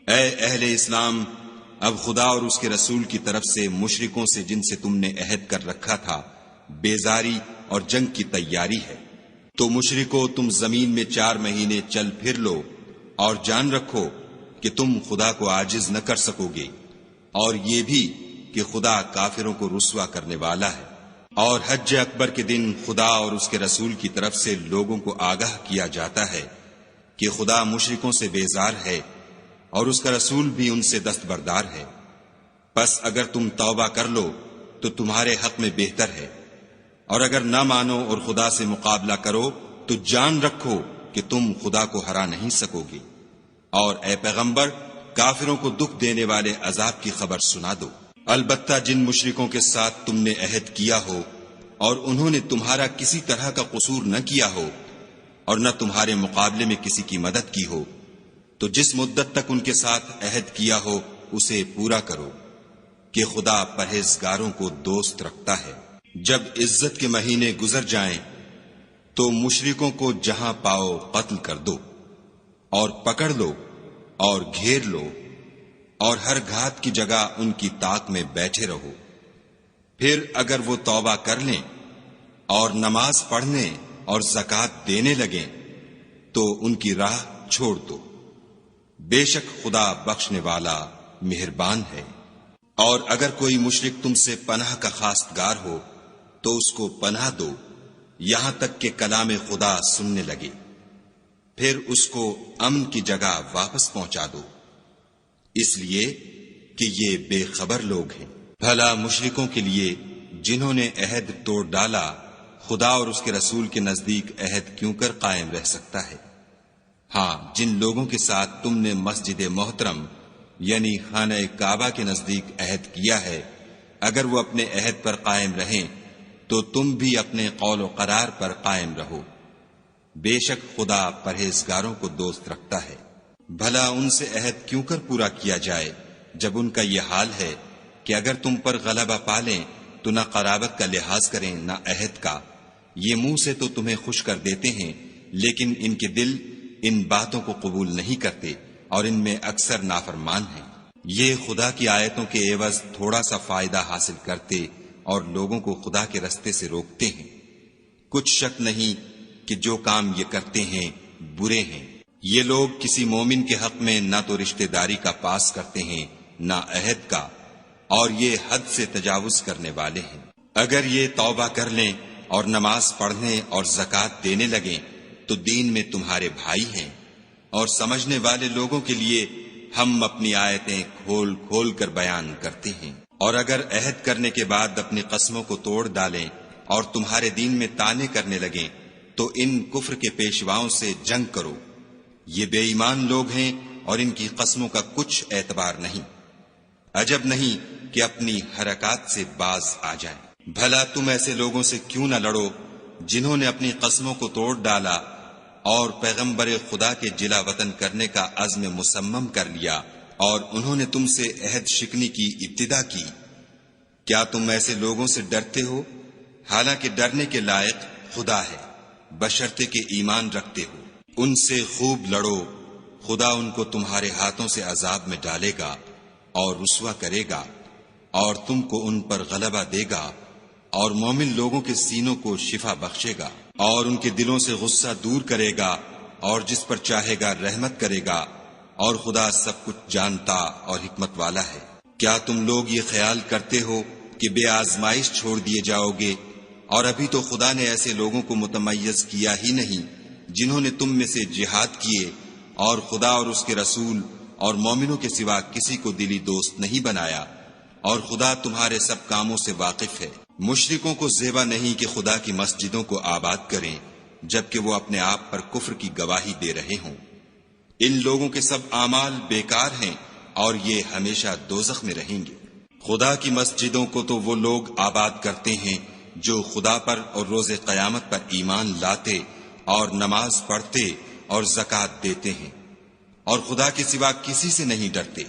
اے اہل اسلام، اب خدا اور اس کے رسول کی طرف سے مشرکوں سے جن سے تم نے عہد کر رکھا تھا بیزاری اور جنگ کی تیاری ہے۔ تو مشرکو، تم زمین میں 4 مہینے چل پھر لو اور جان رکھو کہ تم خدا کو عاجز نہ کر سکو گے، اور یہ بھی کہ خدا کافروں کو رسوا کرنے والا ہے۔ اور حج اکبر کے دن خدا اور اس کے رسول کی طرف سے لوگوں کو آگاہ کیا جاتا ہے کہ خدا مشرکوں سے بیزار ہے اور اس کا رسول بھی ان سے دستبردار ہے۔ پس اگر تم توبہ کر لو تو تمہارے حق میں بہتر ہے، اور اگر نہ مانو اور خدا سے مقابلہ کرو تو جان رکھو کہ تم خدا کو ہرا نہیں سکو گے۔ اور اے پیغمبر، کافروں کو دکھ دینے والے عذاب کی خبر سنا دو۔ البتہ جن مشرکوں کے ساتھ تم نے عہد کیا ہو اور انہوں نے تمہارا کسی طرح کا قصور نہ کیا ہو اور نہ تمہارے مقابلے میں کسی کی مدد کی ہو، تو جس مدت تک ان کے ساتھ عہد کیا ہو اسے پورا کرو، کہ خدا پرہیزگاروں کو دوست رکھتا ہے۔ جب عزت کے مہینے گزر جائیں تو مشرکوں کو جہاں پاؤ قتل کر دو اور پکڑ لو اور گھیر لو، اور ہر گھات کی جگہ ان کی طاق میں بیٹھے رہو۔ پھر اگر وہ توبہ کر لیں اور نماز پڑھنے اور زکوٰۃ دینے لگیں تو ان کی راہ چھوڑ دو، بے شک خدا بخشنے والا مہربان ہے۔ اور اگر کوئی مشرک تم سے پناہ کا خواستگار ہو تو اس کو پناہ دو یہاں تک کہ کلام خدا سننے لگے، پھر اس کو امن کی جگہ واپس پہنچا دو، اس لیے کہ یہ بے خبر لوگ ہیں۔ بھلا مشرکوں کے لیے جنہوں نے عہد توڑ ڈالا خدا اور اس کے رسول کے نزدیک عہد کیوں کر قائم رہ سکتا ہے؟ ہاں، جن لوگوں کے ساتھ تم نے مسجد محترم یعنی خانہ کعبہ کے نزدیک عہد کیا ہے، اگر وہ اپنے عہد پر قائم رہیں تو تم بھی اپنے قول و قرار پر قائم رہو، بے شک خدا پرہیزگاروں کو دوست رکھتا ہے۔ بھلا ان سے عہد کیوں کر پورا کیا جائے جب ان کا یہ حال ہے کہ اگر تم پر غلبہ پالیں تو نہ قرابت کا لحاظ کریں نہ عہد کا۔ یہ منہ سے تو تمہیں خوش کر دیتے ہیں لیکن ان کے دل ان باتوں کو قبول نہیں کرتے اور ان میں اکثر نافرمان ہیں۔ یہ خدا کی آیتوں کے عوض تھوڑا سا فائدہ حاصل کرتے اور لوگوں کو خدا کے رستے سے روکتے ہیں۔ کچھ شک نہیں کہ جو کام یہ کرتے ہیں برے ہیں۔ یہ لوگ کسی مومن کے حق میں نہ تو رشتہ داری کا پاس کرتے ہیں نہ عہد کا، اور یہ حد سے تجاوز کرنے والے ہیں۔ اگر یہ توبہ کر لیں اور نماز پڑھنے اور زکوٰۃ دینے لگیں تو دین میں تمہارے بھائی ہیں، اور سمجھنے والے لوگوں کے لیے ہم اپنی آیتیں کھول کھول کر بیان کرتے ہیں۔ اور اگر عہد کرنے کے بعد اپنی قسموں کو توڑ ڈالیں اور تمہارے دین میں طعنے کرنے لگیں تو ان کفر کے پیشواؤں سے جنگ کرو، یہ بے ایمان لوگ ہیں اور ان کی قسموں کا کچھ اعتبار نہیں۔ عجب نہیں کہ اپنی حرکات سے باز آ جائیں۔ بھلا تم ایسے لوگوں سے کیوں نہ لڑو جنہوں نے اپنی قسموں کو توڑ ڈالا اور پیغمبر خدا کے جلا وطن کرنے کا عزم مصمم کر لیا، اور انہوں نے تم سے عہد شکنی کی ابتدا کی۔ کیا تم ایسے لوگوں سے ڈرتے ہو؟ حالانکہ ڈرنے کے لائق خدا ہے، بشرطے کہ ایمان رکھتے ہو۔ ان سے خوب لڑو، خدا ان کو تمہارے ہاتھوں سے عذاب میں ڈالے گا اور رسوا کرے گا، اور تم کو ان پر غلبہ دے گا، اور مومن لوگوں کے سینوں کو شفا بخشے گا، اور ان کے دلوں سے غصہ دور کرے گا، اور جس پر چاہے گا رحمت کرے گا، اور خدا سب کچھ جانتا اور حکمت والا ہے۔ کیا تم لوگ یہ خیال کرتے ہو کہ بے آزمائش چھوڑ دیے جاؤ گے؟ اور ابھی تو خدا نے ایسے لوگوں کو متمیز کیا ہی نہیں جنہوں نے تم میں سے جہاد کیے اور خدا اور اس کے رسول اور مومنوں کے سوا کسی کو دلی دوست نہیں بنایا، اور خدا تمہارے سب کاموں سے واقف ہے۔ مشرکوں کو زیبا نہیں کہ خدا کی مسجدوں کو آباد کریں جبکہ وہ اپنے آپ پر کفر کی گواہی دے رہے ہوں۔ ان لوگوں کے سب اعمال بیکار ہیں اور یہ ہمیشہ دوزخ میں رہیں گے۔ خدا کی مسجدوں کو تو وہ لوگ آباد کرتے ہیں جو خدا پر اور روز قیامت پر ایمان لاتے اور نماز پڑھتے اور زکوٰۃ دیتے ہیں، اور خدا کے سوا کسی سے نہیں ڈرتے۔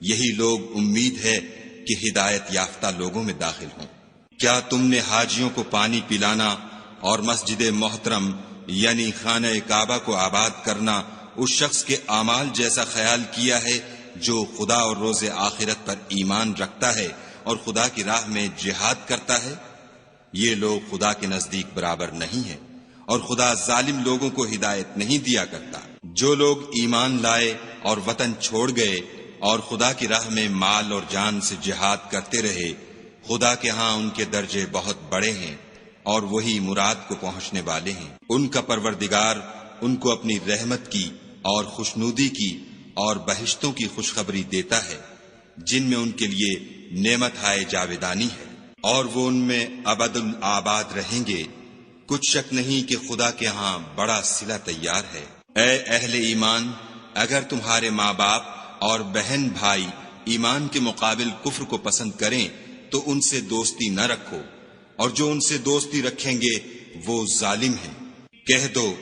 یہی لوگ امید ہے کہ ہدایت یافتہ لوگوں میں داخل ہوں۔ کیا تم نے حاجیوں کو پانی پلانا اور مسجد محترم یعنی خانہ کعبہ کو آباد کرنا اس شخص کے اعمال جیسا خیال کیا ہے جو خدا اور روز آخرت پر ایمان رکھتا ہے اور خدا کی راہ میں جہاد کرتا ہے؟ یہ لوگ خدا کے نزدیک برابر نہیں ہیں، اور خدا ظالم لوگوں کو ہدایت نہیں دیا کرتا۔ جو لوگ ایمان لائے اور وطن چھوڑ گئے اور خدا کی راہ میں مال اور جان سے جہاد کرتے رہے، خدا کے ہاں ان کے درجے بہت بڑے ہیں اور وہی مراد کو پہنچنے والے ہیں۔ ان کا پروردگار ان کو اپنی رحمت کی اور خوشنودی کی اور بہشتوں کی خوشخبری دیتا ہے، جن میں ان کے لیے نعمت ہائے جاویدانی ہے، اور وہ ان میں ابد الآباد رہیں گے۔ کچھ شک نہیں کہ خدا کے ہاں بڑا صلہ تیار ہے۔ اے اہل ایمان، اگر تمہارے ماں باپ اور بہن بھائی ایمان کے مقابل کفر کو پسند کریں تو ان سے دوستی نہ رکھو، اور جو ان سے دوستی رکھیں گے وہ ظالم ہیں۔ کہہ دو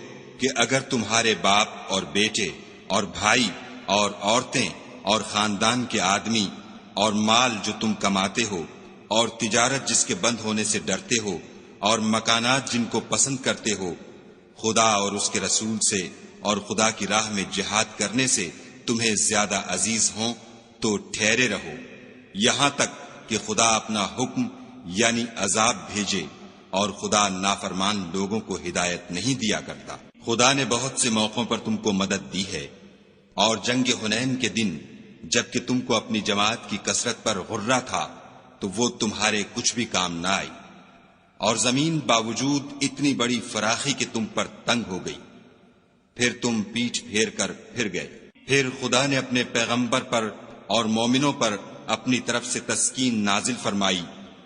کہ اگر تمہارے باپ اور بیٹے اور بھائی اور عورتیں اور خاندان کے آدمی اور مال جو تم کماتے ہو اور تجارت جس کے بند ہونے سے ڈرتے ہو اور مکانات جن کو پسند کرتے ہو، خدا اور اس کے رسول سے اور خدا کی راہ میں جہاد کرنے سے تمہیں زیادہ عزیز ہوں تو ٹھہرے رہو، یہاں تک کہ خدا اپنا حکم یعنی عذاب بھیجے، اور خدا نافرمان لوگوں کو ہدایت نہیں دیا کرتا۔ خدا نے بہت سے موقعوں پر تم کو مدد دی ہے، اور جنگ حنین کے دن جبکہ تم کو اپنی جماعت کی کثرت پر غرہ تھا تو وہ تمہارے کچھ بھی کام نہ آئی، اور زمین باوجود اتنی بڑی فراخی کہ تم پر تنگ ہو گئی، پھر تم پیٹھ پھیر کر پھر گئے۔ پھر خدا نے اپنے پیغمبر پر اور مومنوں پر اپنی طرف سے تسکین نازل فرمائی،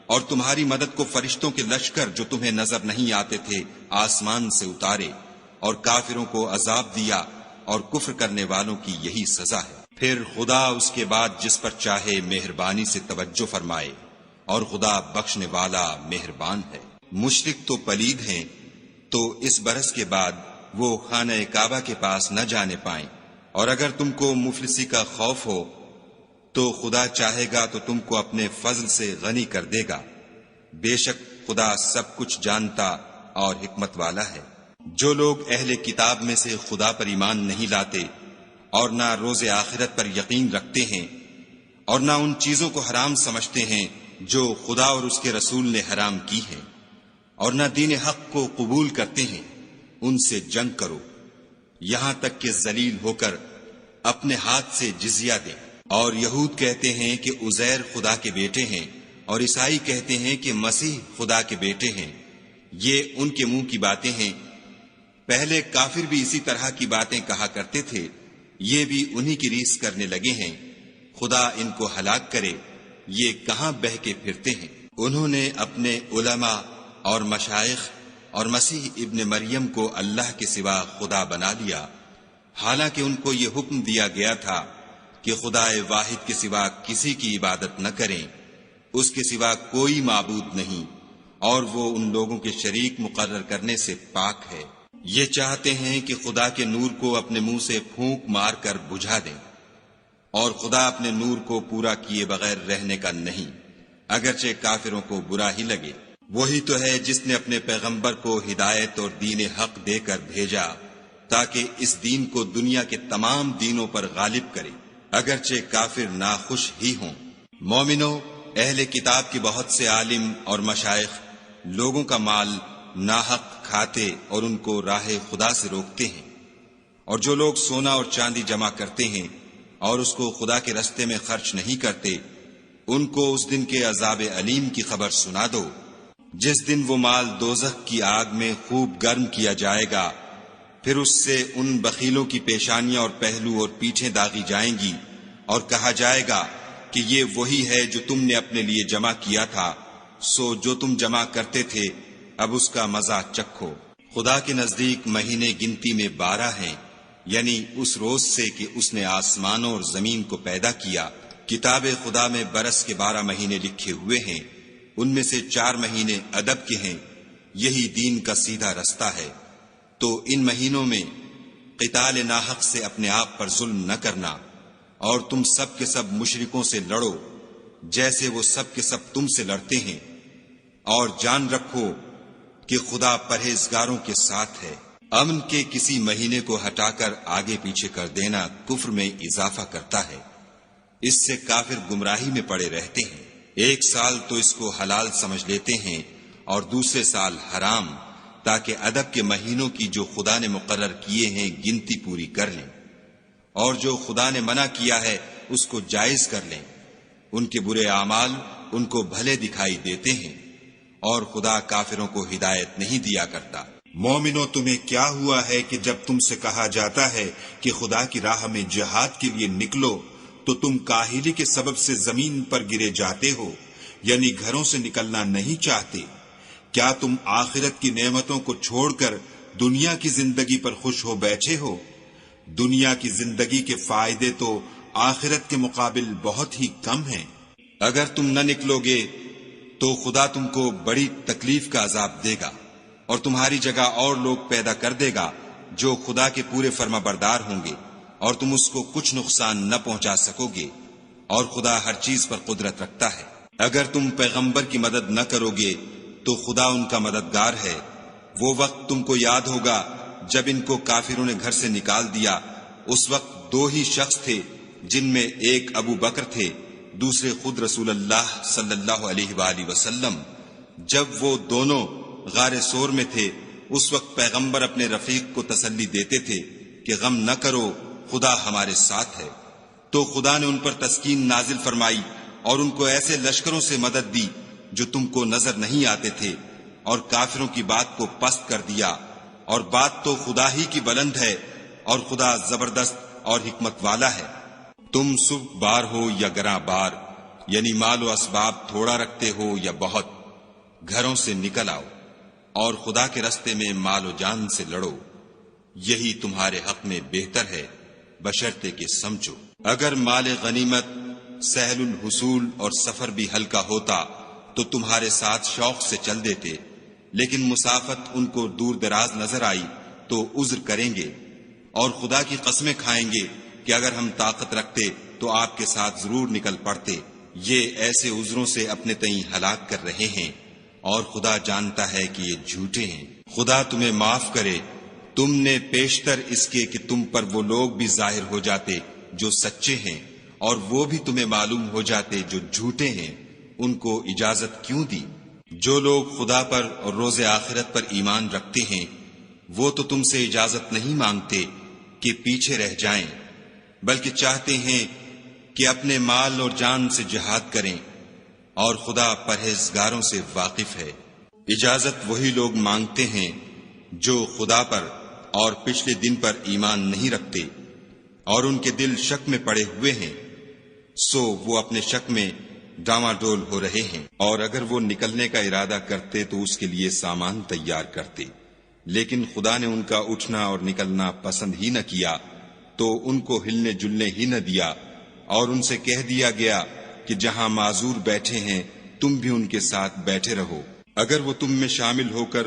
اور تمہاری مدد کو فرشتوں کے لشکر جو تمہیں نظر نہیں آتے تھے آسمان سے اتارے، اور کافروں کو عذاب دیا، اور کفر کرنے والوں کی یہی سزا ہے۔ پھر خدا اس کے بعد جس پر چاہے مہربانی سے توجہ فرمائے، اور خدا بخشنے والا مہربان ہے۔ مشرک تو پلید ہیں، تو اس برس کے بعد وہ خانہ کعبہ کے پاس نہ جانے پائیں، اور اگر تم کو مفلسی کا خوف ہو تو خدا چاہے گا تو تم کو اپنے فضل سے غنی کر دے گا، بے شک خدا سب کچھ جانتا اور حکمت والا ہے۔ جو لوگ اہل کتاب میں سے خدا پر ایمان نہیں لاتے اور نہ روز آخرت پر یقین رکھتے ہیں، اور نہ ان چیزوں کو حرام سمجھتے ہیں جو خدا اور اس کے رسول نے حرام کی ہیں، اور نہ دین حق کو قبول کرتے ہیں، ان سے جنگ کرو یہاں تک کہ ذلیل ہو کر اپنے ہاتھ سے جزیہ دیں۔ اور یہود کہتے ہیں کہ عزیر خدا کے بیٹے ہیں، اور عیسائی کہتے ہیں کہ مسیح خدا کے بیٹے ہیں۔ یہ ان کے منہ کی باتیں ہیں، پہلے کافر بھی اسی طرح کی باتیں کہا کرتے تھے، یہ بھی انہی کی ریس کرنے لگے ہیں۔ خدا ان کو ہلاک کرے، یہ کہاں بہہ کے پھرتے ہیں۔ انہوں نے اپنے علماء اور مشائخ اور مسیح ابن مریم کو اللہ کے سوا خدا بنا لیا، حالانکہ ان کو یہ حکم دیا گیا تھا کہ خدا واحد کے سوا کسی کی عبادت نہ کریں، اس کے سوا کوئی معبود نہیں، اور وہ ان لوگوں کے شریک مقرر کرنے سے پاک ہے۔ یہ چاہتے ہیں کہ خدا کے نور کو اپنے منہ سے پھونک مار کر بجھا دیں، اور خدا اپنے نور کو پورا کیے بغیر رہنے کا نہیں، اگرچہ کافروں کو برا ہی لگے۔ وہی تو ہے جس نے اپنے پیغمبر کو ہدایت اور دین حق دے کر بھیجا تاکہ اس دین کو دنیا کے تمام دینوں پر غالب کرے، اگرچہ کافر ناخوش ہی ہوں۔ مومنو، اہل کتاب کے بہت سے عالم اور مشائخ لوگوں کا مال ناحق کھاتے اور ان کو راہ خدا سے روکتے ہیں، اور جو لوگ سونا اور چاندی جمع کرتے ہیں اور اس کو خدا کے رستے میں خرچ نہیں کرتے، ان کو اس دن کے عذاب علیم کی خبر سنا دو، جس دن وہ مال دوزخ کی آگ میں خوب گرم کیا جائے گا، پھر اس سے ان بخیلوں کی پیشانیاں اور پہلو اور پیٹھیں داغی جائیں گی، اور کہا جائے گا کہ یہ وہی ہے جو تم نے اپنے لیے جمع کیا تھا، سو جو تم جمع کرتے تھے اب اس کا مزہ چکھو۔ خدا کے نزدیک مہینے گنتی میں 12 ہیں، یعنی اس روز سے کہ اس نے آسمانوں اور زمین کو پیدا کیا۔ کتاب خدا میں برس کے 12 مہینے لکھے ہوئے ہیں، ان میں سے 4 مہینے ادب کے ہیں، یہی دین کا سیدھا رستہ ہے۔ تو ان مہینوں میں قتال ناحق سے اپنے آپ پر ظلم نہ کرنا، اور تم سب کے سب مشرکوں سے لڑو جیسے وہ سب کے سب تم سے لڑتے ہیں، اور جان رکھو کہ خدا پرہیزگاروں کے ساتھ ہے۔ امن کے کسی مہینے کو ہٹا کر آگے پیچھے کر دینا کفر میں اضافہ کرتا ہے، اس سے کافر گمراہی میں پڑے رہتے ہیں۔ ایک سال تو اس کو حلال سمجھ لیتے ہیں اور دوسرے سال حرام، تاکہ ادب کے مہینوں کی جو خدا نے مقرر کیے ہیں گنتی پوری کر لیں، اور جو خدا نے منع کیا ہے اس کو جائز کر لیں۔ ان کے برے اعمال ان کو بھلے دکھائی دیتے ہیں، اور خدا کافروں کو ہدایت نہیں دیا کرتا۔ مومنو، تمہیں کیا ہوا ہے کہ جب تم سے کہا جاتا ہے کہ خدا کی راہ میں جہاد کے لیے نکلو تو تم کاہلی کے سبب سے زمین پر گرے جاتے ہو، یعنی گھروں سے نکلنا نہیں چاہتے؟ کیا تم آخرت کی نعمتوں کو چھوڑ کر دنیا کی زندگی پر خوش ہو بیٹھے ہو؟ دنیا کی زندگی کے فائدے تو آخرت کے مقابل بہت ہی کم ہیں۔ اگر تم نہ نکلو گے تو خدا تم کو بڑی تکلیف کا عذاب دے گا، اور تمہاری جگہ اور لوگ پیدا کر دے گا جو خدا کے پورے فرما بردار ہوں گے، اور تم اس کو کچھ نقصان نہ پہنچا سکو گے، اور خدا ہر چیز پر قدرت رکھتا ہے۔ اگر تم پیغمبر کی مدد نہ کرو گے تو خدا ان کا مددگار ہے۔ وہ وقت تم کو یاد ہوگا جب ان کو کافروں نے گھر سے نکال دیا، اس وقت دو ہی شخص تھے، جن میں ایک ابو بکر تھے، دوسرے خود رسول اللہ صلی اللہ علیہ وآلہ وسلم۔ جب وہ دونوں غار سور میں تھے، اس وقت پیغمبر اپنے رفیق کو تسلی دیتے تھے کہ غم نہ کرو، خدا ہمارے ساتھ ہے۔ تو خدا نے ان پر تسکین نازل فرمائی اور ان کو ایسے لشکروں سے مدد دی جو تم کو نظر نہیں آتے تھے، اور کافروں کی بات کو پست کر دیا۔ اور بات تو خدا ہی کی بلند ہے، اور خدا زبردست اور حکمت والا ہے۔ تم سبک بار ہو یا گراں بار، یعنی مال و اسباب تھوڑا رکھتے ہو یا بہت، گھروں سے نکل آؤ اور خدا کے رستے میں مال و جان سے لڑو، یہی تمہارے حق میں بہتر ہے، بشرطے کہ سمجھو۔ اگر مال غنیمت سہل الحصول اور سفر بھی ہلکا ہوتا تو تمہارے ساتھ شوق سے چل دیتے، لیکن مسافت ان کو دور دراز نظر آئی تو عذر کریں گے، اور خدا کی قسمیں کھائیں گے کہ اگر ہم طاقت رکھتے تو آپ کے ساتھ ضرور نکل پڑتے۔ یہ ایسے عذروں سے اپنے تئیں ہلاک کر رہے ہیں، اور خدا جانتا ہے کہ یہ جھوٹے ہیں۔ خدا تمہیں معاف کرے، تم نے پیشتر اس کے کہ تم پر وہ لوگ بھی ظاہر ہو جاتے جو سچے ہیں، اور وہ بھی تمہیں معلوم ہو جاتے جو جھوٹے ہیں، ان کو اجازت کیوں دی؟ جو لوگ خدا پر اور روز آخرت پر ایمان رکھتے ہیں وہ تو تم سے اجازت نہیں مانگتے کہ پیچھے رہ جائیں، بلکہ چاہتے ہیں کہ اپنے مال اور جان سے جہاد کریں، اور خدا پرہیزگاروں سے واقف ہے۔ اجازت وہی لوگ مانگتے ہیں جو خدا پر اور پچھلے دن پر ایمان نہیں رکھتے، اور ان کے دل شک میں پڑے ہوئے ہیں، سو وہ اپنے شک میں ڈاواڈول ہو رہے ہیں۔ اور اگر وہ نکلنے کا ارادہ کرتے تو اس کے لیے سامان تیار کرتے، لیکن خدا نے ان کا اٹھنا اور نکلنا پسند ہی نہ کیا، تو ان کو ہلنے جلنے ہی نہ دیا، اور ان سے کہہ دیا گیا کہ جہاں معذور بیٹھے ہیں تم بھی ان کے ساتھ بیٹھے رہو۔ اگر وہ تم میں شامل ہو کر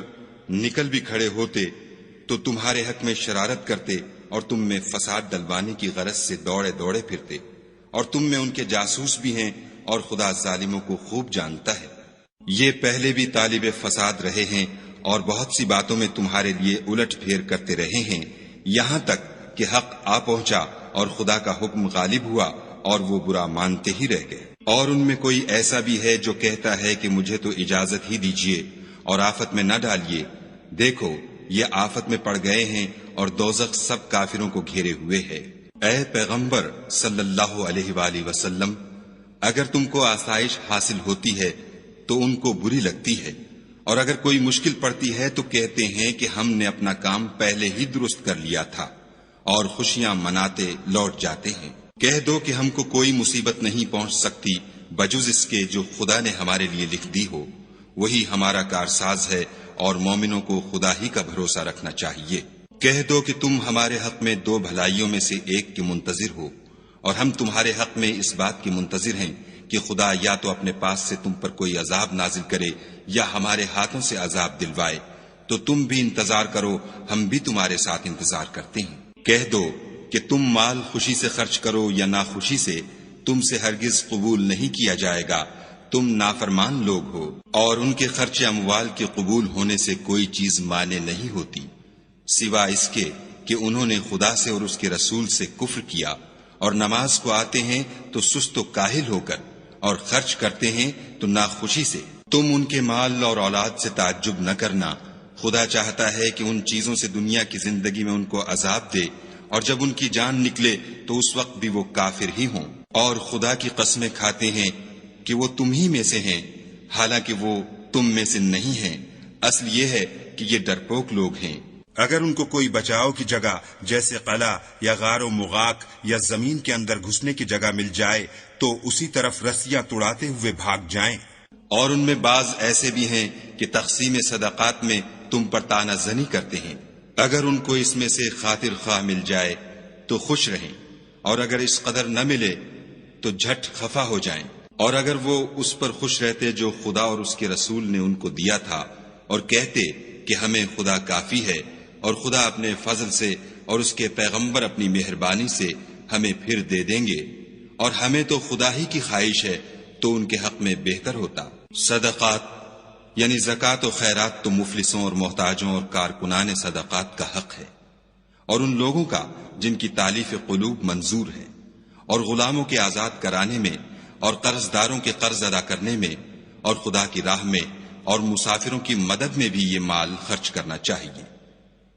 نکل بھی کھڑے ہوتے تو تمہارے حق میں شرارت کرتے اور تم میں فساد ڈلوانے کی غرض سے دوڑے دوڑے پھرتے، اور تم میں ان کے جاسوس بھی ہیں، اور خدا ظالموں کو خوب جانتا ہے۔ یہ پہلے بھی طالب فساد رہے ہیں اور بہت سی باتوں میں تمہارے لیے الٹ پھیر کرتے رہے ہیں، یہاں تک کہ حق آ پہنچا اور خدا کا حکم غالب ہوا اور وہ برا مانتے ہی رہ گئے۔ اور ان میں کوئی ایسا بھی ہے جو کہتا ہے کہ مجھے تو اجازت ہی دیجیے اور آفت میں نہ ڈالیے، دیکھو یہ آفت میں پڑ گئے ہیں اور دوزخ سب کافروں کو گھیرے ہوئے ہے۔ اے پیغمبر صلی اللہ علیہ وآلہ وسلم، اگر تم کو آسائش حاصل ہوتی ہے تو ان کو بری لگتی ہے، اور اگر کوئی مشکل پڑتی ہے تو کہتے ہیں کہ ہم نے اپنا کام پہلے ہی درست کر لیا تھا، اور خوشیاں مناتے لوٹ جاتے ہیں۔ کہہ دو کہ ہم کو کوئی مصیبت نہیں پہنچ سکتی بجز اس کے جو خدا نے ہمارے لیے لکھ دی ہو، وہی ہمارا کارساز ہے، اور مومنوں کو خدا ہی کا بھروسہ رکھنا چاہیے۔ کہہ دو کہ تم ہمارے حق میں دو بھلائیوں میں سے ایک کے منتظر ہو، اور ہم تمہارے حق میں اس بات کی منتظر ہیں کہ خدا یا تو اپنے پاس سے تم پر کوئی عذاب نازل کرے یا ہمارے ہاتھوں سے عذاب دلوائے، تو تم بھی انتظار کرو، ہم بھی تمہارے ساتھ انتظار کرتے ہیں۔ کہہ دو کہ تم مال خوشی سے خرچ کرو یا ناخوشی سے، تم سے ہرگز قبول نہیں کیا جائے گا، تم نافرمان لوگ ہو، اور ان کے خرچ اموال کے قبول ہونے سے کوئی چیز مانے نہیں ہوتی، سوا اس کے کہ انہوں نے خدا سے اور اس کے رسول سے کفر کیا، اور نماز کو آتے ہیں تو سست و کاہل ہو کر، اور خرچ کرتے ہیں تو ناخوشی سے۔ تم ان کے مال اور اولاد سے تعجب نہ کرنا، خدا چاہتا ہے کہ ان چیزوں سے دنیا کی زندگی میں ان کو عذاب دے، اور جب ان کی جان نکلے تو اس وقت بھی وہ کافر ہی ہوں، اور خدا کی قسمیں کھاتے ہیں کہ وہ تم ہی میں سے ہیں، حالانکہ وہ تم میں سے نہیں ہیں۔ اصل یہ ہے کہ یہ ڈرپوک لوگ ہیں۔ اگر ان کو کوئی بچاؤ کی جگہ جیسے قلعہ یا غار و مغاق یا زمین کے اندر گھسنے کی جگہ مل جائے تو اسی طرف رسیاں توڑاتے ہوئے بھاگ جائیں۔ اور ان میں بعض ایسے بھی ہیں کہ تقسیم صدقات میں تم پر طعنہ زنی کرتے ہیں۔ اگر ان کو اس میں سے خاطر خواہ مل جائے تو خوش رہیں، اور اگر اس قدر نہ ملے تو جھٹ خفا ہو جائیں۔ اور اگر وہ اس پر خوش رہتے جو خدا اور اس کے رسول نے ان کو دیا تھا، اور کہتے کہ ہمیں خدا کافی ہے، اور خدا اپنے فضل سے اور اس کے پیغمبر اپنی مہربانی سے ہمیں پھر دے دیں گے، اور ہمیں تو خدا ہی کی خواہش ہے، تو ان کے حق میں بہتر ہوتا۔ صدقات یعنی زکوٰۃ و خیرات تو مفلسوں اور محتاجوں اور کارکنان صدقات کا حق ہے، اور ان لوگوں کا جن کی تالیف قلوب منظور ہے، اور غلاموں کے آزاد کرانے میں، اور قرض داروں کے قرض ادا کرنے میں، اور خدا کی راہ میں اور مسافروں کی مدد میں بھی یہ مال خرچ کرنا چاہیے۔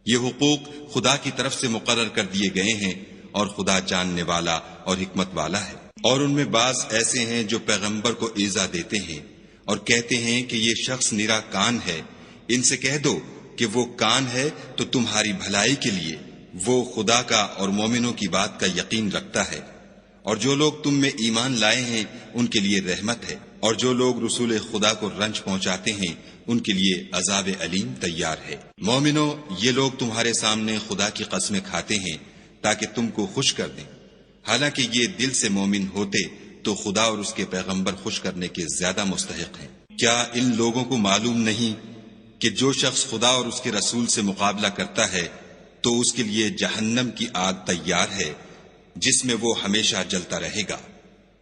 یہ حقوق خدا کی طرف سے مقرر کر دیے گئے ہیں، اور خدا جاننے والا اور حکمت والا ہے۔ اور ان میں بعض ایسے ہیں جو پیغمبر کو ایذا دیتے ہیں اور کہتے ہیں کہ یہ شخص نرا کان ہے۔ ان سے کہہ دو کہ وہ کان ہے تو تمہاری بھلائی کے لیے، وہ خدا کا اور مومنوں کی بات کا یقین رکھتا ہے، اور جو لوگ تم میں ایمان لائے ہیں ان کے لیے رحمت ہے، اور جو لوگ رسول خدا کو رنج پہنچاتے ہیں ان کے لیے عذاب علیم تیار ہے۔ مومنو، یہ لوگ تمہارے سامنے خدا کی قسمیں کھاتے ہیں تاکہ تم کو خوش کر دیں، حالانکہ یہ دل سے مومن ہوتے تو خدا اور اس کے پیغمبر خوش کرنے کے زیادہ مستحق ہیں۔ کیا ان لوگوں کو معلوم نہیں کہ جو شخص خدا اور اس کے رسول سے مقابلہ کرتا ہے تو اس کے لیے جہنم کی آگ تیار ہے جس میں وہ ہمیشہ جلتا رہے گا،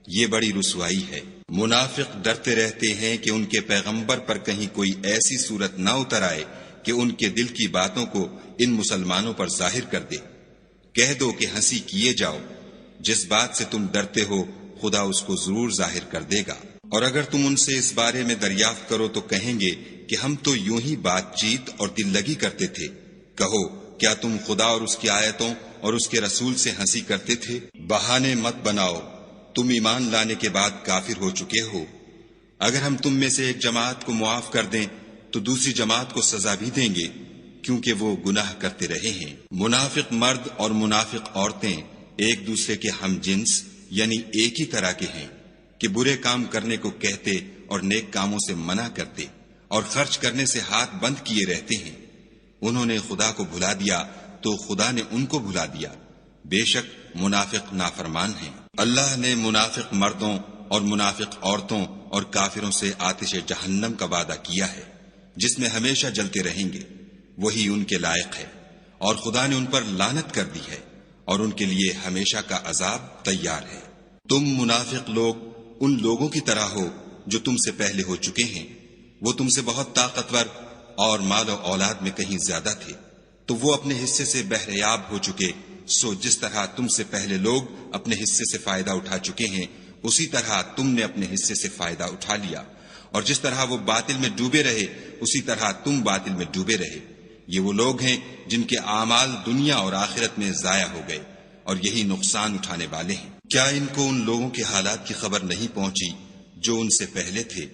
یہ بڑی رسوائی ہے۔ منافق ڈرتے رہتے ہیں کہ ان کے پیغمبر پر کہیں کوئی ایسی صورت نہ اتر آئے کہ ان کے دل کی باتوں کو ان مسلمانوں پر ظاہر کر دے۔ کہہ دو کہ ہنسی کیے جاؤ، جس بات سے تم ڈرتے ہو خدا اس کو ضرور ظاہر کر دے گا۔ اور اگر تم ان سے اس بارے میں دریافت کرو تو کہیں گے کہ ہم تو یوں ہی بات چیت اور دل لگی کرتے تھے۔ کہو، کیا تم خدا اور اس کی آیتوں اور اس کے رسول سے ہنسی کرتے تھے؟ بہانے مت بناؤ، تم ایمان لانے کے بعد کافر ہو چکے ہو۔ اگر ہم تم میں سے ایک جماعت کو معاف کر دیں تو دوسری جماعت کو سزا بھی دیں گے، کیونکہ وہ گناہ کرتے رہے ہیں۔ منافق مرد اور منافق عورتیں ایک دوسرے کے ہم جنس یعنی ایک ہی طرح کے ہیں کہ برے کام کرنے کو کہتے اور نیک کاموں سے منع کرتے اور خرچ کرنے سے ہاتھ بند کیے رہتے ہیں۔ انہوں نے خدا کو بھلا دیا تو خدا نے ان کو بھلا دیا، بے شک منافق نافرمان ہیں۔ اللہ نے منافق مردوں اور منافق عورتوں اور کافروں سے آتش جہنم کا وعدہ کیا ہے جس میں ہمیشہ جلتے رہیں گے، وہی ان کے لائق ہے، اور خدا نے ان پر لعنت کر دی ہے اور ان کے لیے ہمیشہ کا عذاب تیار ہے۔ تم منافق لوگ ان لوگوں کی طرح ہو جو تم سے پہلے ہو چکے ہیں، وہ تم سے بہت طاقتور اور مال و اولاد میں کہیں زیادہ تھے، تو وہ اپنے حصے سے بہریاب ہو چکے۔ سو جس طرح تم سے پہلے لوگ اپنے حصے سے فائدہ اٹھا چکے ہیں، اسی طرح تم نے اپنے حصے سے فائدہ اٹھا لیا، اور جس طرح وہ باطل میں ڈوبے رہے اسی طرح تم باطل میں ڈوبے رہے۔ یہ وہ لوگ ہیں جن کے اعمال دنیا اور آخرت میں ضائع ہو گئے، اور یہی نقصان اٹھانے والے ہیں۔ کیا ان کو ان لوگوں کے حالات کی خبر نہیں پہنچی جو ان سے پہلے تھے،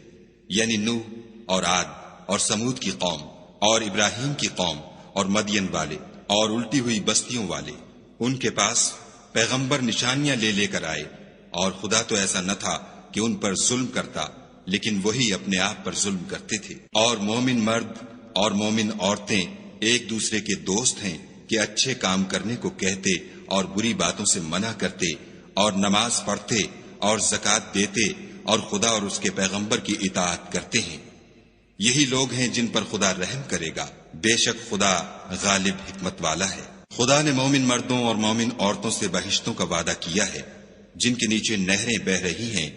یعنی نوح اور عاد اور سمود کی قوم اور ابراہیم کی قوم اور مدین والے اور الٹی ہوئی بستیوں والے؟ ان کے پاس پیغمبر نشانیاں لے کر آئے، اور خدا تو ایسا نہ تھا کہ ان پر ظلم کرتا، لیکن وہی اپنے آپ پر ظلم کرتے تھے۔ اور مومن مرد اور مومن عورتیں ایک دوسرے کے دوست ہیں کہ اچھے کام کرنے کو کہتے اور بری باتوں سے منع کرتے اور نماز پڑھتے اور زکوٰۃ دیتے اور خدا اور اس کے پیغمبر کی اطاعت کرتے ہیں۔ یہی لوگ ہیں جن پر خدا رحم کرے گا، بے شک خدا غالب حکمت والا ہے۔ خدا نے مومن مردوں اور مومن عورتوں سے بہشتوں کا وعدہ کیا ہے جن کے نیچے نہریں بہ رہی ہیں،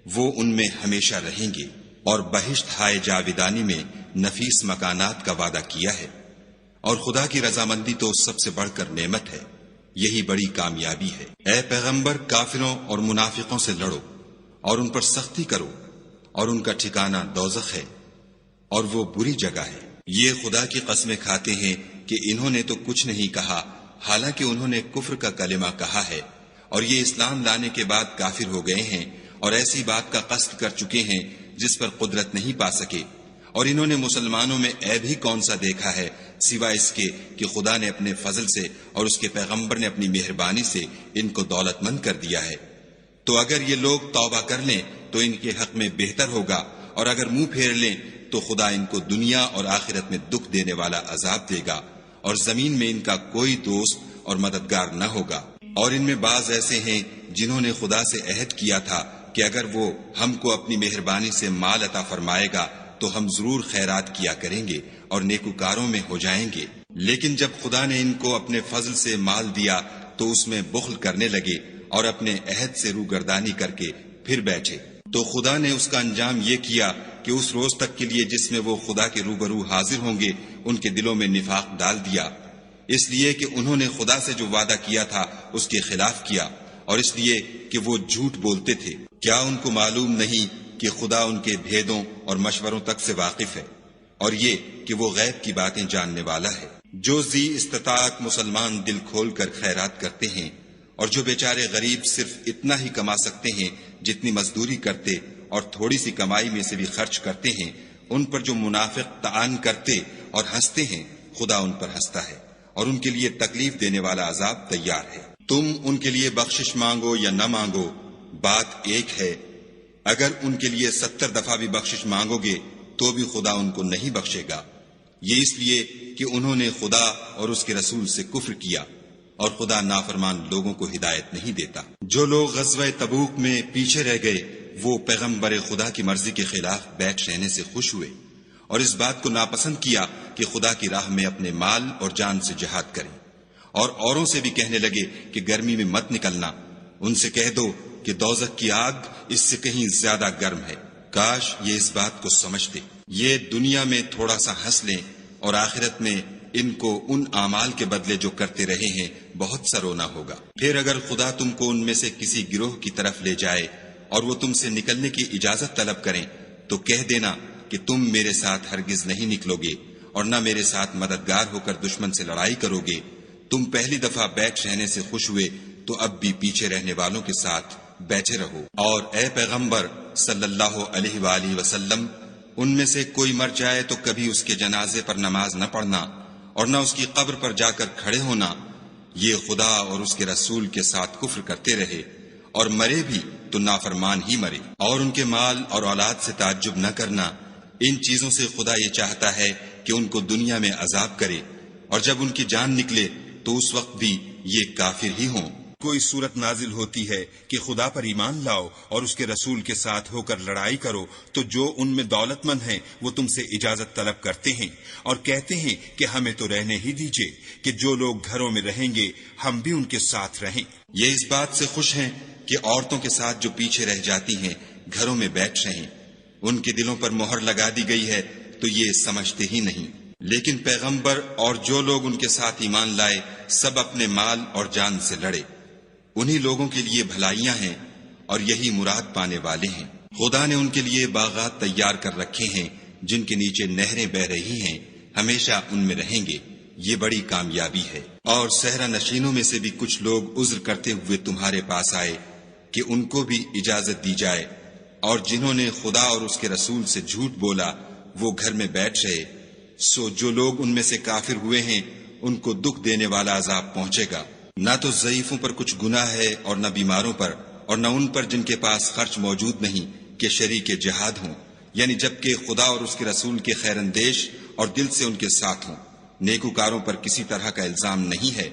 وہ ان میں ہمیشہ رہیں گے، اور بہشت ہائے جاویدانی میں نفیس مکانات کا وعدہ کیا ہے۔ اور خدا کی رضامندی تو سب سے بڑھ کر نعمت ہے۔ یہی بڑی کامیابی ہے۔ اے پیغمبر، کافروں اور منافقوں سے لڑو اور ان پر سختی کرو، اور ان کا ٹھکانہ دوزخ ہے اور وہ بری جگہ ہے۔ یہ خدا کی قسمیں کھاتے ہیں کہ انہوں نے تو کچھ نہیں کہا، حالانکہ انہوں نے کفر کا کلمہ کہا ہے، اور یہ اسلام لانے کے بعد کافر ہو گئے ہیں اور ایسی بات کا قصد کر چکے ہیں جس پر قدرت نہیں پا سکے۔ اور انہوں نے مسلمانوں میں عیب ہی کون سا دیکھا ہے سوائے اس کے کہ خدا نے اپنے فضل سے اور اس کے پیغمبر نے اپنی مہربانی سے ان کو دولت مند کر دیا ہے۔ تو اگر یہ لوگ توبہ کر لیں تو ان کے حق میں بہتر ہوگا، اور اگر منہ پھیر لیں تو خدا ان کو دنیا اور آخرت میں دکھ دینے والا عذاب دے گا، اور زمین میں ان کا کوئی دوست اور مددگار نہ ہوگا۔ اور ان میں بعض ایسے ہیں جنہوں نے خدا سے عہد کیا تھا کہ اگر وہ ہم کو اپنی مہربانی سے مال عطا فرمائے گا تو ہم ضرور خیرات کیا کریں گے اور نیکوکاروں میں ہو جائیں گے، لیکن جب خدا نے ان کو اپنے فضل سے مال دیا تو اس میں بخل کرنے لگے اور اپنے عہد سے روگردانی کر کے پھر بیٹھے۔ تو خدا نے اس کا انجام یہ کیا کہ اس روز تک کے لیے جس میں وہ خدا کے روبرو حاضر ہوں گے ان کے دلوں میں نفاق ڈال دیا، اس لیے کہ انہوں نے خدا سے جو وعدہ کیا تھا اس کے خلاف کیا، اور اس لیے کہ وہ جھوٹ بولتے تھے۔ کیا ان کو معلوم نہیں کہ خدا ان کے بھیدوں اور مشوروں تک سے واقف ہے، اور یہ کہ وہ غیب کی باتیں جاننے والا ہے۔ جو ذی استطاعت مسلمان دل کھول کر خیرات کرتے ہیں، اور جو بیچارے غریب صرف اتنا ہی کما سکتے ہیں جتنی مزدوری کرتے اور تھوڑی سی کمائی میں سے بھی خرچ کرتے ہیں، ان پر جو منافق طعن کرتے اور ہنستے ہیں، خدا ان پر ہنستا ہے اور ان کے لیے تکلیف دینے والا عذاب تیار ہے۔ تم ان کے لیے بخشش مانگو یا نہ مانگو، بات ایک ہے۔ اگر ان کے لیے 70 دفعہ بھی بخشش مانگو گے تو بھی خدا ان کو نہیں بخشے گا، یہ اس لیے کہ انہوں نے خدا اور اس کے رسول سے کفر کیا، اور خدا نافرمان لوگوں کو ہدایت نہیں دیتا۔ جو لوگ غزوہ تبوک میں پیچھے رہ گئے وہ پیغمبر خدا کی مرضی کے خلاف بیٹھ رہنے سے خوش ہوئے، اور اس بات کو ناپسند کیا کہ خدا کی راہ میں اپنے مال اور جان سے جہاد کریں، اور اوروں سے بھی کہنے لگے کہ گرمی میں مت نکلنا۔ ان سے کہہ دو کہ دوزخ کی آگ اس سے کہیں زیادہ گرم ہے، کاش یہ اس بات کو سمجھتے۔ یہ دنیا میں تھوڑا سا ہنس لیں اور آخرت میں ان کو ان اعمال کے بدلے جو کرتے رہے ہیں بہت سا رونا ہوگا۔ پھر اگر خدا تم کو ان میں سے کسی گروہ کی طرف لے جائے اور وہ تم سے نکلنے کی اجازت طلب کریں تو کہہ دینا کہ تم میرے ساتھ ہرگز نہیں نکلو گے اور نہ میرے ساتھ مددگار ہو کر دشمن سے لڑائی کرو گے۔ تم پہلی دفعہ بیٹھ رہنے سے خوش ہوئے تو اب بھی پیچھے رہنے والوں کے ساتھ بیٹھے رہو۔ اور اے پیغمبر صلی اللہ علیہ وآلہ وسلم، ان میں سے کوئی مر جائے تو کبھی اس کے جنازے پر نماز نہ پڑھنا اور نہ اس کی قبر پر جا کر کھڑے ہونا۔ یہ خدا اور اس کے رسول کے ساتھ کفر کرتے رہے اور مرے بھی تو نافرمان ہی مرے۔ اور ان کے مال اور اولاد سے تعجب نہ کرنا، ان چیزوں سے خدا یہ چاہتا ہے کہ ان کو دنیا میں عذاب کرے، اور جب ان کی جان نکلے تو اس وقت بھی یہ کافر ہی ہوں۔ کوئی صورت نازل ہوتی ہے کہ خدا پر ایمان لاؤ اور اس کے رسول کے ساتھ ہو کر لڑائی کرو تو جو ان میں دولت مند ہیں وہ تم سے اجازت طلب کرتے ہیں اور کہتے ہیں کہ ہمیں تو رہنے ہی دیجئے کہ جو لوگ گھروں میں رہیں گے ہم بھی ان کے ساتھ رہیں۔ یہ اس بات سے خوش ہیں کہ عورتوں کے ساتھ جو پیچھے رہ جاتی ہیں گھروں میں بیٹھ رہیں، ان کے دلوں پر مہر لگا دی گئی ہے تو یہ سمجھتے ہی نہیں۔ لیکن پیغمبر اور جو لوگ ان کے ساتھ ایمان لائے سب اپنے مال اور جان سے لڑے، انہی لوگوں کے لیے بھلائیاں ہیں اور یہی مراد پانے والے ہیں۔ خدا نے ان کے لیے باغات تیار کر رکھے ہیں جن کے نیچے نہریں بہ رہی ہیں، ہمیشہ ان میں رہیں گے، یہ بڑی کامیابی ہے۔ اور صحرا نشینوں میں سے بھی کچھ لوگ عذر کرتے ہوئے تمہارے پاس آئے کہ ان کو بھی اجازت دی جائے، اور جنہوں نے خدا اور اس کے رسول سے جھوٹ بولا وہ گھر میں بیٹھ رہے، سو جو لوگ ان میں سے کافر ہوئے ہیں ان کو دکھ دینے والا عذاب پہنچے گا۔ نہ تو ضعیفوں پر کچھ گناہ ہے اور نہ بیماروں پر، اور نہ ان پر جن کے پاس خرچ موجود نہیں کہ شریک جہاد ہوں، یعنی جبکہ خدا اور اس کے رسول کے خیر اندیش اور دل سے ان کے ساتھ ہوں۔ نیکوکاروں پر کسی طرح کا الزام نہیں ہے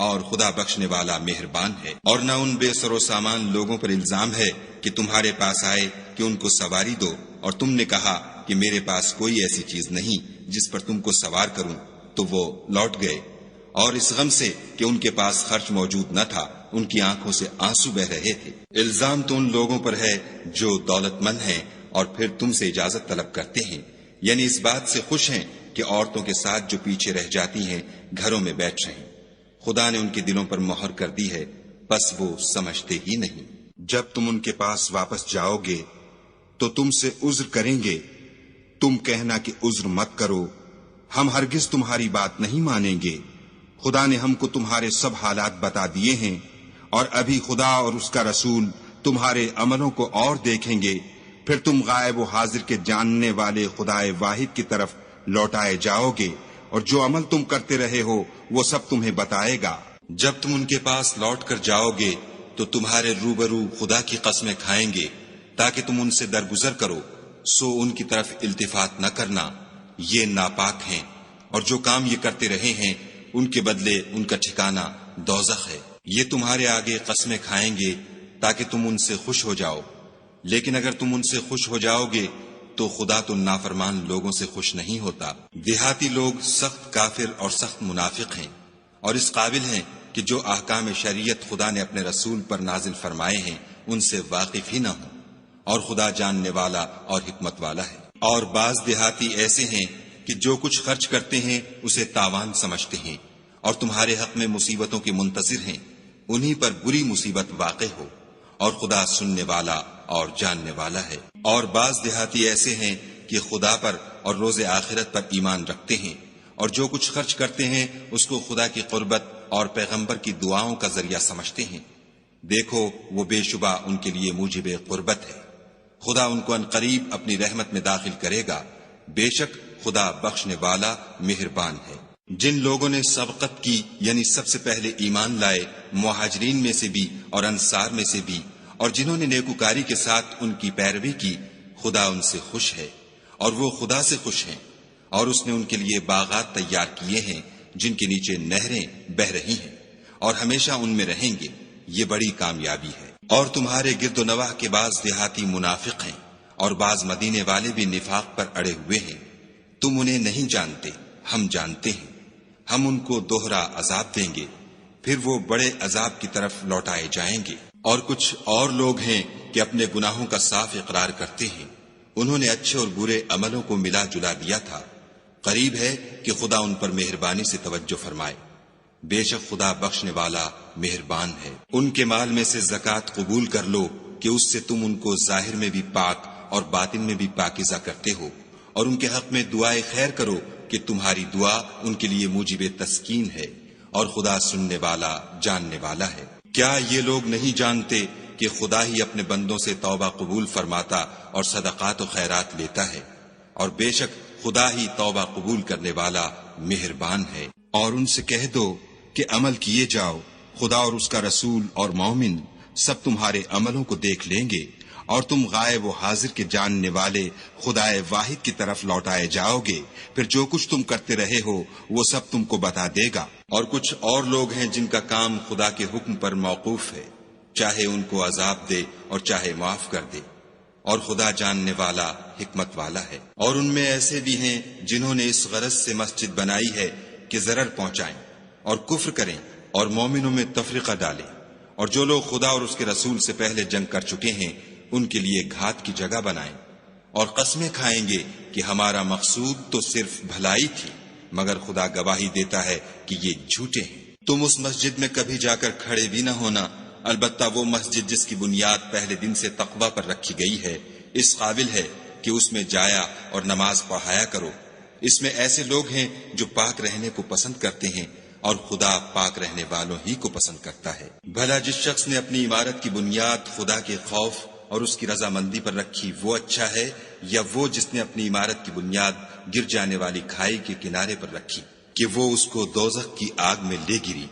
اور خدا بخشنے والا مہربان ہے۔ اور نہ ان بے سر و سامان لوگوں پر الزام ہے کہ تمہارے پاس آئے کہ ان کو سواری دو اور تم نے کہا کہ میرے پاس کوئی ایسی چیز نہیں جس پر تم کو سوار کروں، تو وہ لوٹ گئے، اور اس غم سے کہ ان کے پاس خرچ موجود نہ تھا ان کی آنکھوں سے آنسو بہ رہے تھے۔ الزام تو ان لوگوں پر ہے جو دولت مند ہیں اور پھر تم سے اجازت طلب کرتے ہیں، یعنی اس بات سے خوش ہیں کہ عورتوں کے ساتھ جو پیچھے رہ جاتی ہیں گھروں میں بیٹھ رہیں۔ خدا نے ان کے دلوں پر مہر کر دی ہے، بس وہ سمجھتے ہی نہیں۔ جب تم ان کے پاس واپس جاؤ گے تو تم سے عذر کریں گے، تم کہنا کہ عذر مت کرو، ہم ہرگز تمہاری بات نہیں مانیں گے۔ خدا نے ہم کو تمہارے سب حالات بتا دیے ہیں، اور ابھی خدا اور اس کا رسول تمہارے عملوں کو اور دیکھیں گے، پھر تم غائب و حاضر کے جاننے والے خدا واحد کی طرف لوٹائے جاؤ گے، اور جو عمل تم کرتے رہے ہو وہ سب تمہیں بتائے گا۔ جب تم ان کے پاس لوٹ کر جاؤ گے تو تمہارے روبرو خدا کی قسمیں کھائیں گے تاکہ تم ان سے درگزر کرو، سو ان کی طرف التفات نہ کرنا، یہ ناپاک ہیں، اور جو کام یہ کرتے رہے ہیں ان کے بدلے ان کا ٹھکانہ دوزخ ہے۔ یہ تمہارے آگے قسمیں کھائیں گے تاکہ تم ان سے خوش ہو جاؤ، لیکن اگر تم ان سے خوش ہو جاؤ گے تو خدا تو نافرمان لوگوں سے خوش نہیں ہوتا۔ دیہاتی لوگ سخت کافر اور سخت منافق ہیں، اور اس قابل ہیں کہ جو احکام شریعت خدا نے اپنے رسول پر نازل فرمائے ہیں ان سے واقف ہی نہ ہوں، اور خدا جاننے والا اور حکمت والا ہے۔ اور بعض دیہاتی ایسے ہیں کہ جو کچھ خرچ کرتے ہیں اسے تاوان سمجھتے ہیں، اور تمہارے حق میں مصیبتوں کے منتظر ہیں، انہی پر بری مصیبت واقع ہو، اور خدا سننے والا اور جاننے والا ہے۔ اور بعض دیہاتی ایسے ہیں کہ خدا پر اور روز آخرت پر ایمان رکھتے ہیں، اور جو کچھ خرچ کرتے ہیں اس کو خدا کی قربت اور پیغمبر کی دعاؤں کا ذریعہ سمجھتے ہیں۔ دیکھو وہ بے شبہ ان کے لیے موجب قربت ہے، خدا ان کو عنقریب اپنی رحمت میں داخل کرے گا، بے شک خدا بخشنے والا مہربان ہے۔ جن لوگوں نے سبقت کی یعنی سب سے پہلے ایمان لائے، مہاجرین میں سے بھی اور انصار میں سے بھی، اور جنہوں نے نیکوکاری کے ساتھ ان کی پیروی کی، خدا ان سے خوش ہے، اور وہ خدا سے خوش ہیں، اور اس نے ان کے لیے باغات تیار کیے ہیں جن کے نیچے نہریں بہہ رہی ہیں، اور ہمیشہ ان میں رہیں گے، یہ بڑی کامیابی ہے۔ اور تمہارے گرد و نواح کے بعض دیہاتی منافق ہیں، اور بعض مدینے والے بھی نفاق پر اڑے ہوئے ہیں، تم انہیں نہیں جانتے، ہم جانتے ہیں، ہم ان کو دوہرا عذاب دیں گے، پھر وہ بڑے عذاب کی طرف لوٹائے جائیں گے۔ اور کچھ اور لوگ ہیں کہ اپنے گناہوں کا صاف اقرار کرتے ہیں، انہوں نے اچھے اور برے عملوں کو ملا جلا دیا تھا، قریب ہے کہ خدا ان پر مہربانی سے توجہ فرمائے، بے شک خدا بخشنے والا مہربان ہے۔ ان کے مال میں سے زکوٰۃ قبول کر لو کہ اس سے تم ان کو ظاہر میں بھی پاک اور باطن میں بھی پاکیزہ کرتے ہو، اور ان کے حق میں دعائے خیر کرو کہ تمہاری دعا ان کے لیے موجب تسکین ہے، اور خدا سننے والا جاننے والا ہے۔ کیا یہ لوگ نہیں جانتے کہ خدا ہی اپنے بندوں سے توبہ قبول فرماتا اور صدقات و خیرات لیتا ہے، اور بے شک خدا ہی توبہ قبول کرنے والا مہربان ہے۔ اور ان سے کہہ دو کہ عمل کیے جاؤ، خدا اور اس کا رسول اور مومن سب تمہارے عملوں کو دیکھ لیں گے، اور تم غائب و حاضر کے جاننے والے خدا واحد کی طرف لوٹائے جاؤ گے، پھر جو کچھ تم کرتے رہے ہو وہ سب تم کو بتا دے گا۔ اور کچھ اور لوگ ہیں جن کا کام خدا کے حکم پر موقوف ہے، چاہے ان کو عذاب دے اور چاہے معاف کر دے، اور خدا جاننے والا حکمت والا ہے۔ اور ان میں ایسے بھی ہیں جنہوں نے اس غرض سے مسجد بنائی ہے کہ ضرر پہنچائیں اور کفر کریں اور مومنوں میں تفرقہ ڈالیں، اور جو لوگ خدا اور اس کے رسول سے پہلے جنگ کر چکے ہیں ان کے لیے گھات کی جگہ بنائیں، اور قسمیں کھائیں گے کہ ہمارا مقصود تو صرف بھلائی تھی، مگر خدا گواہی دیتا ہے کہ یہ جھوٹے ہیں۔ تم اس مسجد میں کبھی جا کر کھڑے بھی نہ ہونا، البتہ وہ مسجد جس کی بنیاد پہلے دن سے تقوی پر رکھی گئی ہے اس قابل ہے کہ اس میں جایا اور نماز پڑھایا کرو۔ اس میں ایسے لوگ ہیں جو پاک رہنے کو پسند کرتے ہیں، اور خدا پاک رہنے والوں ہی کو پسند کرتا ہے۔ بھلا جس شخص نے اپنی عمارت کی بنیاد خدا کے خوف اور اس کی رضامندی پر رکھی وہ اچھا ہے، یا وہ جس نے اپنی عمارت کی بنیاد گر جانے والی کھائی کے کنارے پر رکھی کہ وہ اس کو دوزخ کی آگ میں لے گری،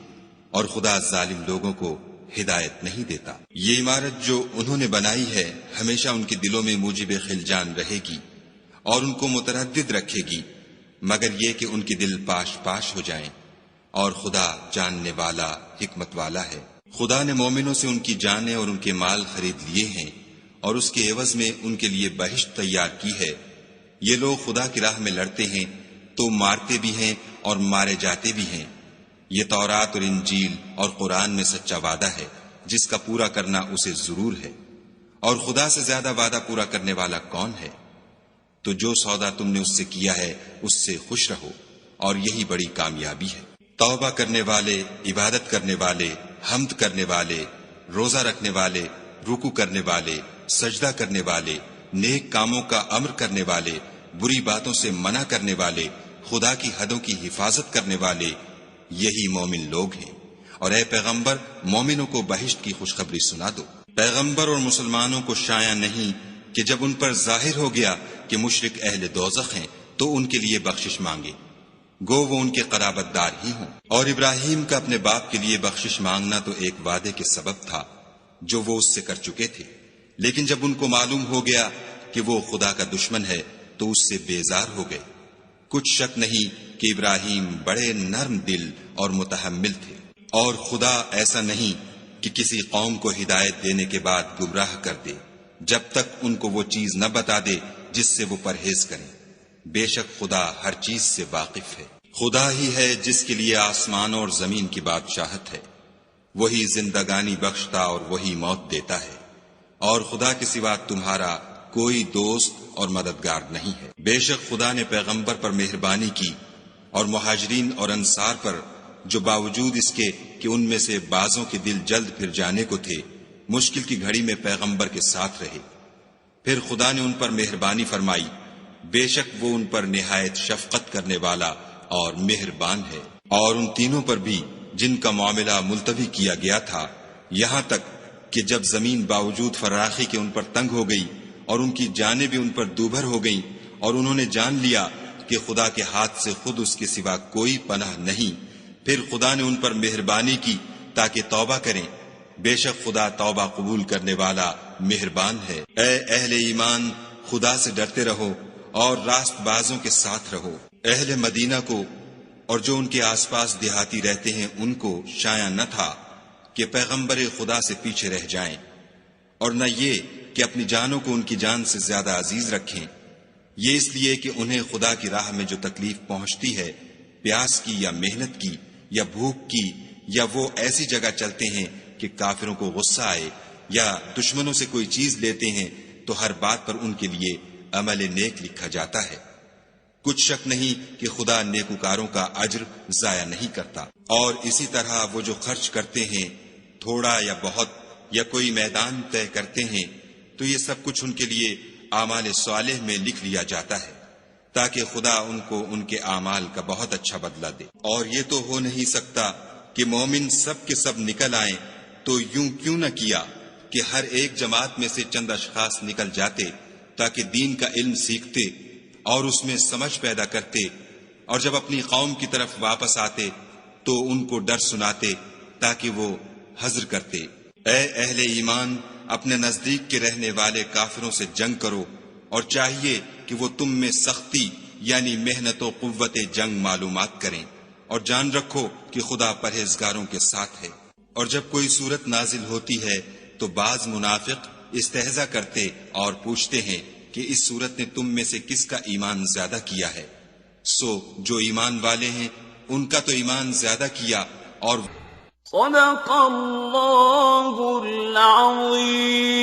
اور خدا ظالم لوگوں کو ہدایت نہیں دیتا۔ یہ عمارت جو انہوں نے بنائی ہے ہمیشہ ان کے دلوں میں موجب خلجان رہے گی، اور ان کو متردد رکھے گی، مگر یہ کہ ان کے دل پاش پاش ہو جائیں، اور خدا جاننے والا حکمت والا ہے۔ خدا نے مومنوں سے ان کی جانیں اور ان کے مال خرید لیے ہیں، اور اس کے عوض میں ان کے لیے بہشت تیار کی ہے۔ یہ لوگ خدا کی راہ میں لڑتے ہیں تو مارتے بھی ہیں اور مارے جاتے بھی ہیں۔ یہ تورات اور انجیل اور قرآن میں سچا وعدہ ہے جس کا پورا کرنا اسے ضرور ہے، اور خدا سے زیادہ وعدہ پورا کرنے والا کون ہے؟ تو جو سودا تم نے اس سے کیا ہے اس سے خوش رہو، اور یہی بڑی کامیابی ہے۔ توبہ کرنے والے، عبادت کرنے والے، حمد کرنے والے، روزہ رکھنے والے، رکوع کرنے والے، سجدہ کرنے والے، نیک کاموں کا امر کرنے والے، بری باتوں سے منع کرنے والے، خدا کی حدوں کی حفاظت کرنے والے، یہی مومن لوگ ہیں۔ اور اے پیغمبر، مومنوں کو بہشت کی خوشخبری سنا دو۔ پیغمبر اور مسلمانوں کو شایع نہیں کہ جب ان پر ظاہر ہو گیا کہ مشرک اہل دوزخ ہیں تو ان کے لیے بخشش مانگے، گو وہ ان کے قرابت دار ہی ہوں۔ اور ابراہیم کا اپنے باپ کے لیے بخشش مانگنا تو ایک وعدے کے سبب تھا جو وہ اس سے کر چکے تھے، لیکن جب ان کو معلوم ہو گیا کہ وہ خدا کا دشمن ہے تو اس سے بیزار ہو گئے۔ کچھ شک نہیں کہ ابراہیم بڑے نرم دل اور متحمل تھے، اور خدا ایسا نہیں کہ کسی قوم کو ہدایت دینے کے بعد گمراہ کر دے جب تک ان کو وہ چیز نہ بتا دے جس سے وہ پرہیز کریں۔ بے شک خدا ہر چیز سے واقف ہے۔ خدا ہی ہے جس کے لیے آسمان اور زمین کی بادشاہت ہے، وہی زندگانی بخشتا اور وہی موت دیتا ہے، اور خدا کے سوا تمہارا کوئی دوست اور مددگار نہیں ہے۔ بے شک خدا نے پیغمبر پر مہربانی کی اور مہاجرین اور انصار پر، جو باوجود اس کے کہ ان میں سے بعضوں کے دل جلد پھر جانے کو تھے، مشکل کی گھڑی میں پیغمبر کے ساتھ رہے۔ پھر خدا نے ان پر مہربانی فرمائی، بے شک وہ ان پر نہایت شفقت کرنے والا اور مہربان ہے۔ اور ان تینوں پر بھی جن کا معاملہ ملتوی کیا گیا تھا، یہاں تک کہ جب زمین باوجود فراخی کے ان پر تنگ ہو گئی اور ان کی جانیں بھی ان پر دوبھر ہو گئیں، اور انہوں نے جان لیا کہ خدا کے ہاتھ سے خود اس کے سوا کوئی پناہ نہیں، پھر خدا نے ان پر مہربانی کی تاکہ توبہ کریں۔ بے شک خدا توبہ قبول کرنے والا مہربان ہے۔ اے اہل ایمان، خدا سے ڈرتے رہو اور راست بازوں کے ساتھ رہو۔ اہل مدینہ کو اور جو ان کے آس پاس دیہاتی رہتے ہیں ان کو شایع نہ تھا کہ پیغمبر خدا سے پیچھے رہ جائیں، اور نہ یہ کہ اپنی جانوں کو ان کی جان سے زیادہ عزیز رکھیں، یہ اس لیے کہ انہیں خدا کی راہ میں جو تکلیف پہنچتی ہے، پیاس کی یا محنت کی یا بھوک کی، یا وہ ایسی جگہ چلتے ہیں کہ کافروں کو غصہ آئے، یا دشمنوں سے کوئی چیز لیتے ہیں، تو ہر بات پر ان کے لیے عمل نیک لکھا جاتا ہے۔ کچھ شک نہیں کہ خدا نیکوکاروں کا اجر ضائع نہیں کرتا۔ اور اسی طرح وہ جو خرچ کرتے ہیں، تھوڑا یا بہت، یا کوئی میدان طے کرتے ہیں، تو یہ سب کچھ ان کے لیے اعمال صالح میں لکھ لیا جاتا ہے، تاکہ خدا ان کو ان کے اعمال کا بہت اچھا بدلہ دے۔ اور یہ تو ہو نہیں سکتا کہ مومن سب کے سب نکل آئیں، تو یوں کیوں نہ کیا کہ ہر ایک جماعت میں سے چند اشخاص نکل جاتے تاکہ دین کا علم سیکھتے اور اس میں سمجھ پیدا کرتے، اور جب اپنی قوم کی طرف واپس آتے تو ان کو ڈر سناتے تاکہ وہ حذر کرتے۔ اے اہل ایمان، اپنے نزدیک کے رہنے والے کافروں سے جنگ کرو، اور چاہیے کہ وہ تم میں سختی یعنی محنت و قوت جنگ معلومات کریں، اور جان رکھو کہ خدا پرہیزگاروں کے ساتھ ہے۔ اور جب کوئی صورت نازل ہوتی ہے تو بعض منافق استہزا کرتے اور پوچھتے ہیں کہ اس صورت نے تم میں سے کس کا ایمان زیادہ کیا ہے؟ سو جو ایمان والے ہیں ان کا تو ایمان زیادہ کیا، اور صدق اللہ العظیم۔